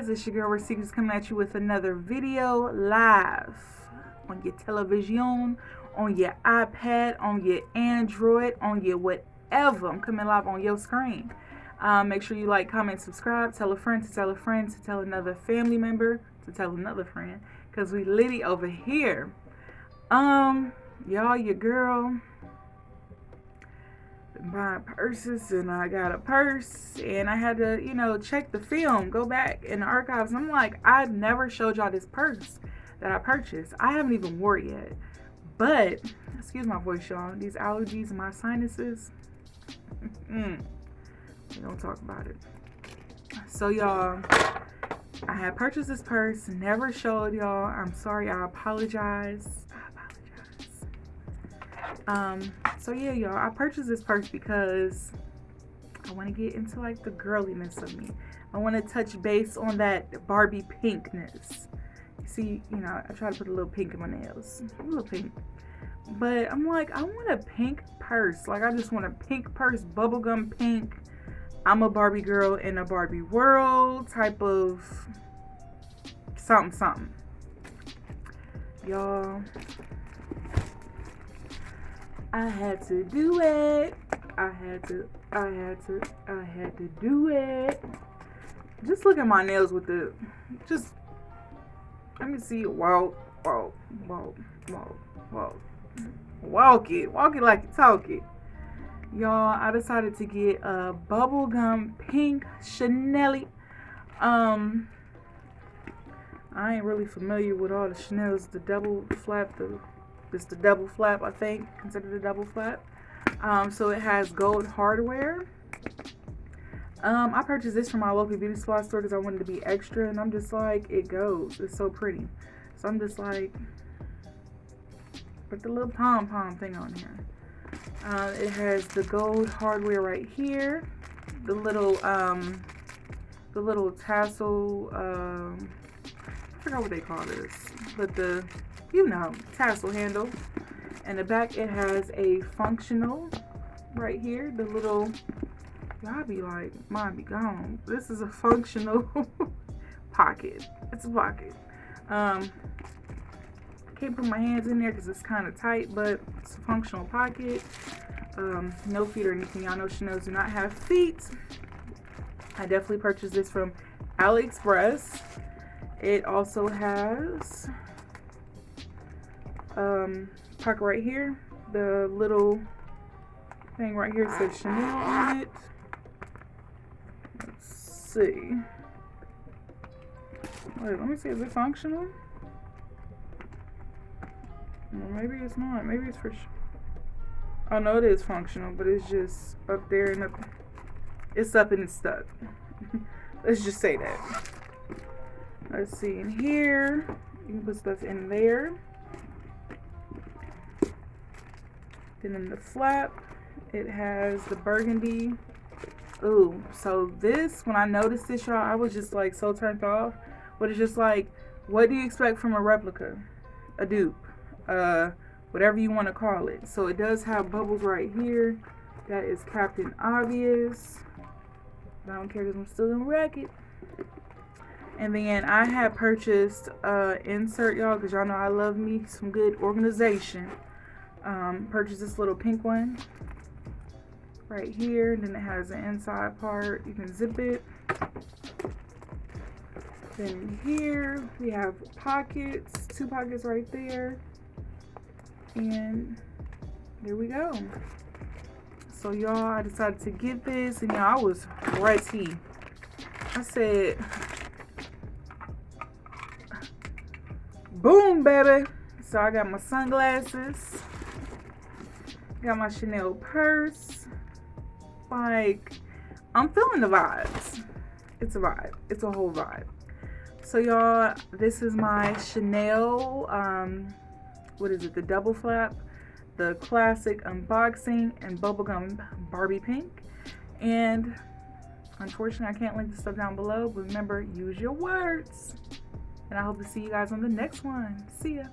guys, it's your girl Receivers coming at you with another video live on your television, on your iPad, on your Android, on your whatever. I'm coming live on your screen. Make sure you like, comment, subscribe, tell a friend to tell a friend to tell another family member to tell another friend, because we litty over here. Y'all, your girl buying purses, and I got a purse, and I had to, check the film, go back in the archives, and I'm like, I never showed y'all this purse that I purchased. I haven't even wore it yet, but excuse my voice, y'all, these allergies and my sinuses, we don't talk about it. So y'all, I had purchased this purse, never showed y'all. I'm sorry, I apologize. So yeah, y'all, I purchased this purse because I want to get into like the girliness of me. I want to touch base on that Barbie pinkness. You see, I try to put a little pink in my nails, a little pink, but I'm like, I want a pink purse. Like, I just want a pink purse, bubblegum pink. I'm a Barbie girl in a Barbie world type of something. Y'all, I had to do it. I had to do it. Just look at my nails with the, let me see. Whoa. Walk it like you talk it. Y'all, I decided to get a bubblegum pink Chanel. I ain't really familiar with all the Chanels. The double flap, it's the double flap, I think, considered a double flap. So it has gold hardware. I purchased this from my local beauty supply store because I wanted to be extra, and I'm just like, it goes. It's so pretty. So I'm just like, put the little pom-pom thing on here. It has the gold hardware right here. The little tassel, I forgot what they call this, but the, tassel handle. And the back, it has a functional right here. The little, y'all be like, mine be gone. This is a functional pocket. It's a pocket. I can't put my hands in there because it's kind of tight, but it's a functional pocket. No feet or anything. Y'all know Chanels do not have feet. I definitely purchased this from AliExpress. It also has pocket right here. The little thing right here says Chanel on it. Let's see. Wait, let me see. Is it functional? Well, maybe it's not. Maybe it's for. Oh no, it is functional, but it's just up there and up. It's up and it's stuck. Let's just say that. Let's see, in here, you can put stuff in there. Then in the flap, it has the burgundy. Ooh, so this, when I noticed this, y'all, I was just like so turned off. But it's just like, what do you expect from a replica? A dupe, whatever you want to call it. So it does have bubbles right here. That is Captain Obvious. I don't care because I'm still gonna wreck it. And then I had purchased insert, y'all, because y'all know I love me some good organization. Purchased this little pink one right here. And then it has an inside part. You can zip it. Then here we have pockets, 2 pockets right there. And there we go. So y'all, I decided to get this, and y'all, I was ready. I said, boom, baby. So I got my sunglasses, got my Chanel purse. Like, I'm feeling the vibes. It's a vibe. It's a whole vibe. So y'all, this is my Chanel, what is it? The double flap, the classic unboxing, and bubblegum Barbie pink. And unfortunately, I can't link the stuff down below, but remember, use your words. And I hope to see you guys on the next one. See ya.